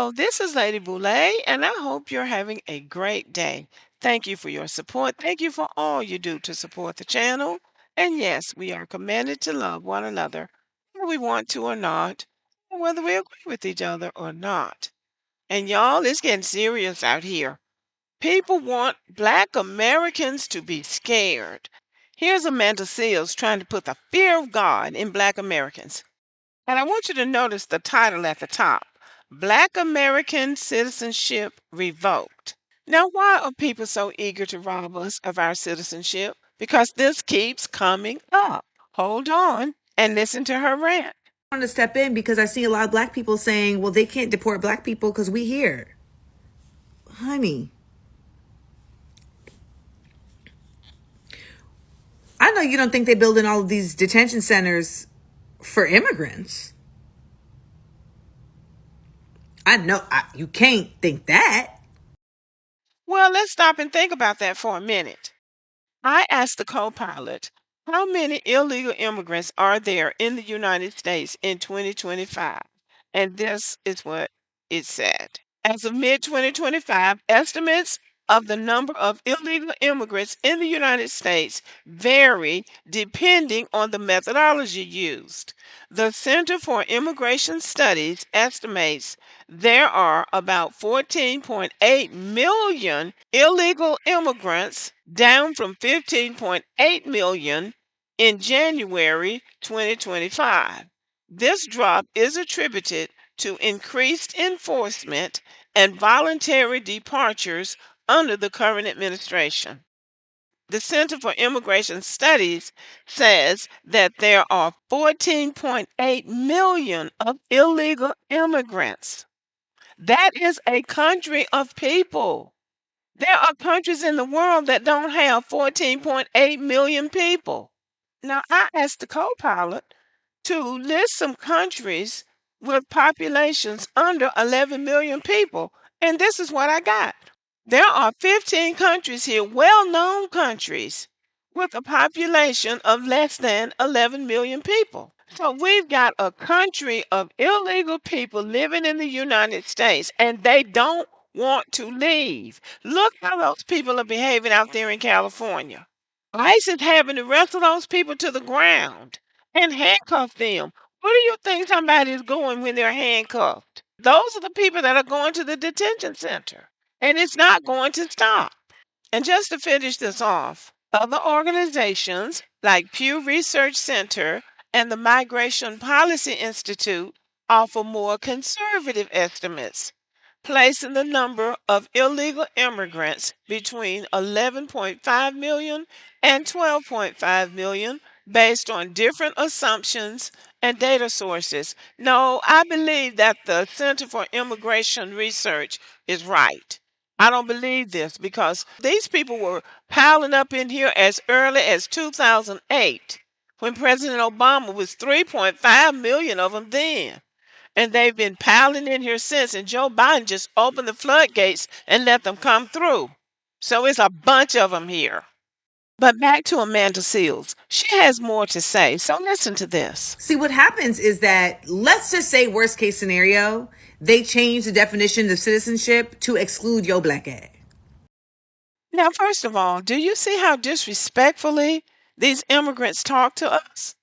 Hello, this is Lady Boulay, and I hope you're having a great day. Thank you for your support. Thank you for all you do to support the channel. And yes, we are commanded to love one another, whether we want to or not, or whether we agree with each other or not. And y'all, it's getting serious out here. People want Black Americans to be scared. Here's Amanda Seals trying to put the fear of God in Black Americans. And I want you to notice the title at the top, Black American Citizenship Revoked. Now, why are people so eager to rob us of our citizenship? Because this keeps coming up. Hold on and listen to her rant. I want to step in because I see a lot of black people saying, well, they can't deport black people because we here. Honey, I know you don't think they're building all of these detention centers for immigrants. I know you can't think that. Well, let's stop and think about that for a minute. I asked the co pilot, how many illegal immigrants are there in the United States in 2025? And this is what it said. As of mid 2025, estimates of the number of illegal immigrants in the United States vary depending on the methodology used. The Center for Immigration Studies estimates there are about 14.8 million illegal immigrants, down from 15.8 million in January 2025. This drop is attributed to increased enforcement and voluntary departures under the current administration. The Center for Immigration Studies says that there are 14.8 million of illegal immigrants. That is a country of people. There are countries in the world that don't have 14.8 million people. Now, I asked the co pilot to list some countries with populations under 11 million people, and this is what I got. There are 15 countries here, well known countries, with a population of less than 11 million people. So we've got a country of illegal people living in the United States, and they don't want to leave. Look how those people are behaving out there in California. ICE is having to wrestle those people to the ground and handcuff them. Where do you think somebody is going when they're handcuffed? Those are the people that are going to the detention center, and it's not going to stop. And just to finish this off, other organizations like Pew Research Center and the Migration Policy Institute offer more conservative estimates, placing the number of illegal immigrants between 11.5 million and 12.5 million based on different assumptions and data sources. No, I believe that the Center for Immigration Research is right. I don't believe this because these people were piling up in here as early as 2008 when President Obama was 3.5 million of them then. And they've been piling in here since, and Joe Biden just opened the floodgates and let them come through. So it's a bunch of them here. But back to Amanda Seals. She has more to say, so listen to this. See, what happens is that, let's just say worst case scenario, they change the definition of citizenship to exclude your black ass. Now, first of all, do you see how disrespectfully these immigrants talk to us?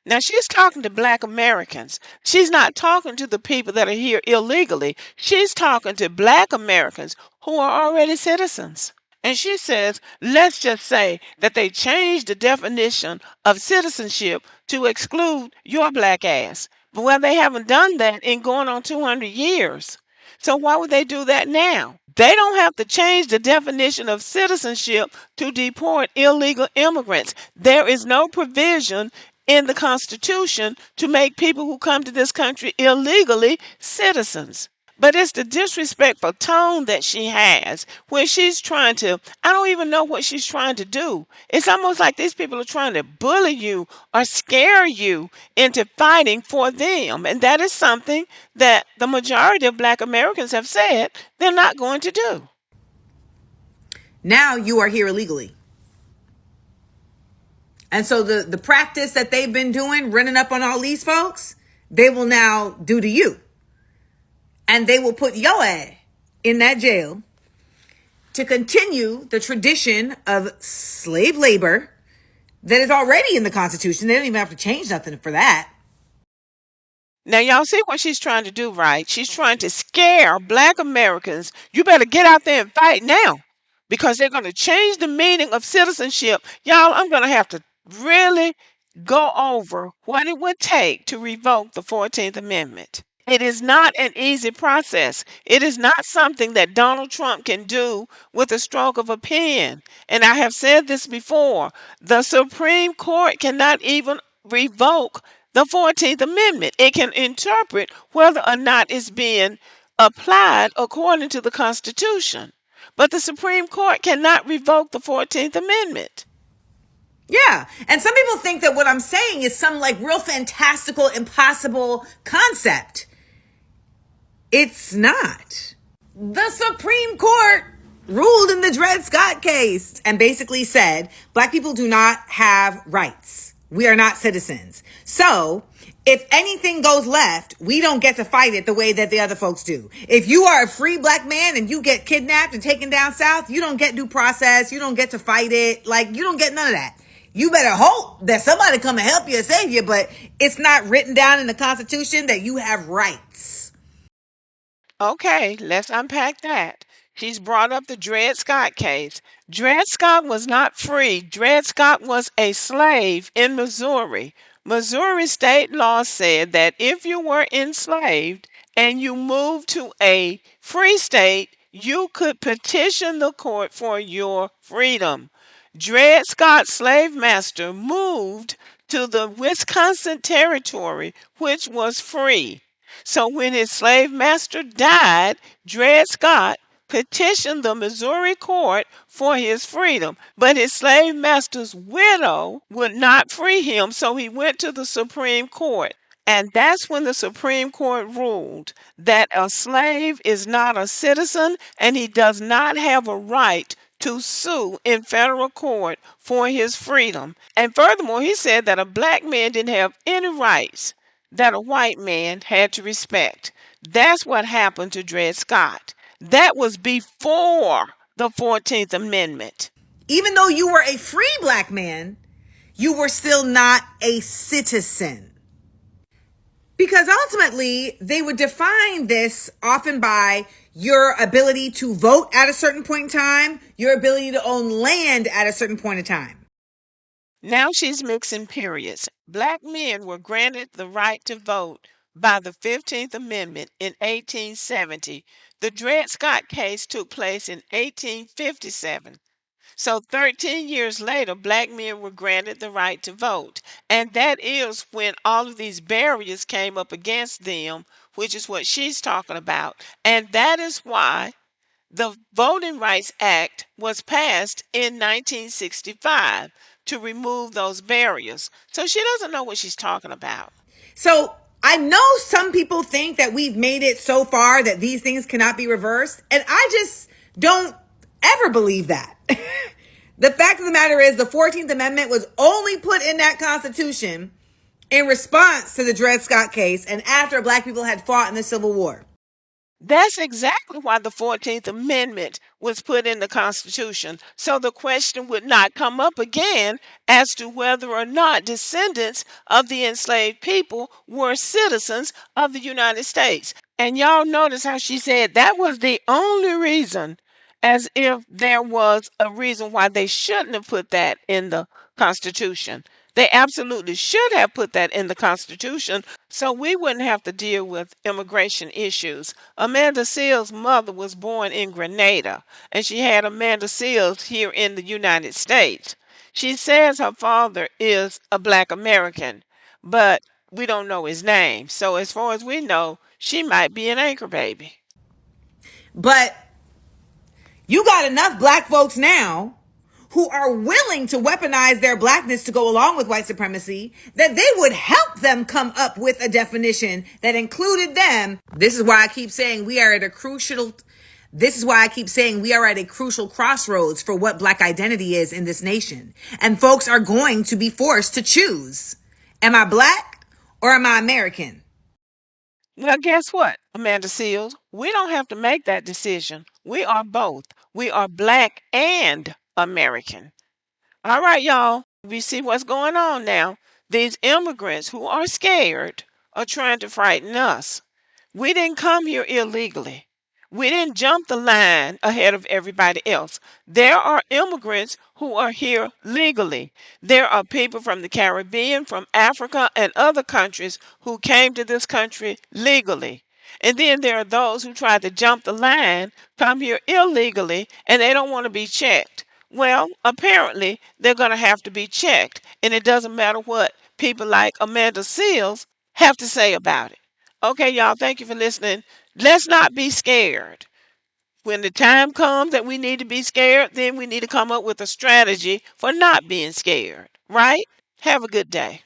Now, she's talking to Black Americans. She's not talking to the people that are here illegally. She's talking to Black Americans who are already citizens. And she says, let's just say that they changed the definition of citizenship to exclude your black ass. Well, they haven't done that in going on 200 years. So why would they do that now? They don't have to change the definition of citizenship to deport illegal immigrants. There is no provision in the Constitution to make people who come to this country illegally citizens. But it's the disrespectful tone that she has when she's trying to, I don't even know what she's trying to do. It's almost like these people are trying to bully you or scare you into fighting for them. And that is something that the majority of Black Americans have said they're not going to do. Now you are here illegally. And so the practice that they've been doing, running up on all these folks, they will now do to you. and they will put your ass in that jail to continue the tradition of slave labor that is already in the Constitution. They don't even have to change nothing for that. Now, y'all see what she's trying to do, right? She's trying to scare black Americans. You better get out there and fight now because they're going to change the meaning of citizenship. Y'all, I'm going to have to really go over what it would take to revoke the 14th Amendment. It is not an easy process. It is not something that Donald Trump can do with a stroke of a pen. And I have said this before, the Supreme Court cannot even revoke the 14th Amendment. It can interpret whether or not it's being applied according to the Constitution. But the Supreme Court cannot revoke the 14th Amendment. Yeah. And some people think that what I'm saying is some like real fantastical, impossible concept. It's not. The Supreme Court ruled in the Dred Scott case and basically said black people do not have rights. We are not citizens. So if anything goes left, we don't get to fight it the way that the other folks do. If you are a free black man and you get kidnapped and taken down south, you don't get due process. You don't get to fight it. Like, you don't get none of that. You better hope that somebody come and help you and save you, but it's not written down in the Constitution that you have rights. Okay, let's unpack that. She's brought up the Dred Scott case. Dred Scott was not free. Dred Scott was a slave in Missouri. Missouri state law said that if you were enslaved and you moved to a free state, you could petition the court for your freedom. Dred Scott's slave master moved to the Wisconsin Territory, which was free. So when his slave master died, Dred Scott petitioned the Missouri court for his freedom, but his slave master's widow would not free him, so he went to the Supreme Court. And that's when the Supreme Court ruled that a slave is not a citizen and he does not have a right to sue in federal court for his freedom. And furthermore, he said that a black man didn't have any rights that a white man had to respect. That's what happened to Dred Scott. That was before the 14th Amendment. Even though you were a free black man, you were still not a citizen. Because ultimately, they would define this often by your ability to vote at a certain point in time, your ability to own land at a certain point in time. Now she's mixing periods. Black men were granted the right to vote by the 15th Amendment in 1870. The Dred Scott case took place in 1857. So 13 years later, black men were granted the right to vote. And that is when all of these barriers came up against them, which is what she's talking about. And that is why the Voting Rights Act was passed in 1965 to remove those barriers. So she doesn't know what she's talking about. So I know some people think that we've made it so far that these things cannot be reversed. And I just don't ever believe that. The fact of the matter is the 14th Amendment was only put in that Constitution in response to the Dred Scott case and after black people had fought in the Civil War. That's exactly why the 14th Amendment was put in the Constitution, so the question would not come up again as to whether or not descendants of the enslaved people were citizens of the United States. And y'all notice how she said that was the only reason, as if there was a reason why they shouldn't have put that in the Constitution. They absolutely should have put that in the Constitution so we wouldn't have to deal with immigration issues. Amanda Seals' mother was born in Grenada, and she had Amanda Seals here in the United States. She says her father is a black American, but we don't know his name. So as far as we know, she might be an anchor baby. But you got enough black folks now who are willing to weaponize their blackness to go along with white supremacy, that they would help them come up with a definition that included them. This is why I keep saying we are at a crucial crossroads for what black identity is in this nation. And folks are going to be forced to choose. Am I black or am I American? Well, guess what, Amanda Seals? We don't have to make that decision. We are both. We are black and American. All right, y'all. We see what's going on now. These immigrants who are scared are trying to frighten us. We didn't come here illegally. We didn't jump the line ahead of everybody else. There are immigrants who are here legally. There are people from the Caribbean, from Africa, and other countries who came to this country legally. And then there are those who try to jump the line, come here illegally, and they don't want to be checked. Well, apparently, they're going to have to be checked. And it doesn't matter what people like Amanda Seals have to say about it. Okay, y'all, thank you for listening. Let's not be scared. When the time comes that we need to be scared, then we need to come up with a strategy for not being scared, right? Have a good day.